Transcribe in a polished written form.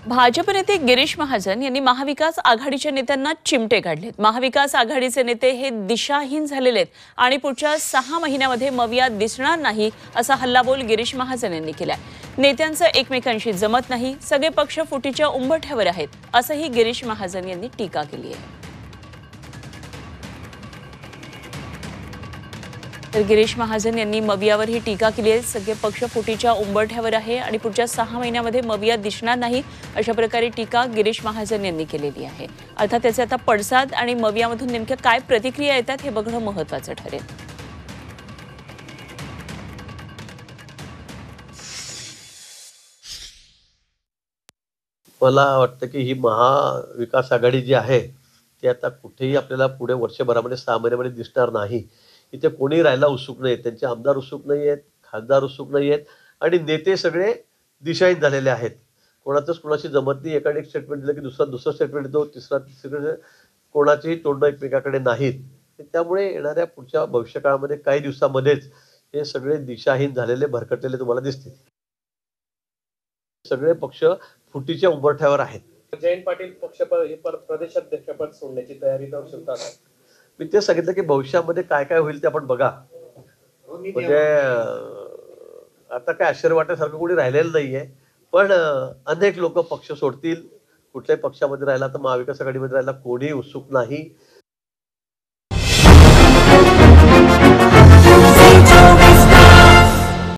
भाजप नेते गिरीश महाजन यांनी महाविकास आघाडीच्या नेत्यांना चिमटे काढलेत। महाविकास आघाडीचे नेते हे दिशाहीन झालेले आहेत आणि पुढच्या 6 महिन्यामध्ये मविया दिसणार नाही असा हल्लाबोल गिरीश महाजन यांनी केलाय। नेत्यांचं एकमेकांशी जमत नाही, सगळे पक्ष फुटीच्या उंबरठ्यावर आहेत असंही गिरीश महाजन यांनी टीका केली आहे। तर गिरीश महाजन यांनी मवियावर ही टीका केली आहे। सगळे पक्ष फुटीच्या उंबरठ्यावर आहे आणि पुढच्या 6 महिन्यामध्ये मविया दिसणार नाही अशा प्रकारे टीका गिरीश महाजन यांनी केलेली आहे। अर्थात त्याचे आता पडसाद आणि मवियामधून नेमक्या काय प्रतिक्रिया येतात हे बघणं महत्त्वाचं ठरेल। मला वाटतं की ही महाविकास आघाडी जी आहे ती आता कुठेही आपल्याला पुढे वर्षभरामध्ये 6 महिन्यामध्ये दिसणार नाही। इथे कोणी राहायला उत्सुक नाही, त्यांचे आमदार उत्सुक नाही आहेत, खासदार उत्सुक नाही आहेत आणि नेते सगळे दिशाहीन झालेले आहेत। कोणाचंच कोणाशी जमत नाही। एकाने एक स्टेटमेंट दिलं की दुसरं स्टेटमेंट देतो, तिसरं कोणाचेही तोंड एकमेकाकडे नाहीत। त्यामुळे येणाऱ्या पुढच्या भविष्यकाळामध्ये काही दिवसामध्येच हे सगळे दिशाहीन झालेले भरकटलेले तुम्हाला दिसतील। सगळे पक्ष फुटीच्या उंबरठ्यावर आहेत। जयंत पाटील प्रदेशाध्यक्षपद सोडण्याची तयारी करू शकतात। मी ते सांगितलं की भविष्यामध्ये काय काय होईल ते आपण बघा। म्हणजे आता काय आश्चर्य वाटण्यासारखं कोणी राहिलेलं नाहीये, पण अनेक लोक पक्ष सोडतील। कुठल्याही पक्षामध्ये राहिला तर महाविकास आघाडीमध्ये राहायला कोणी उत्सुक नाही।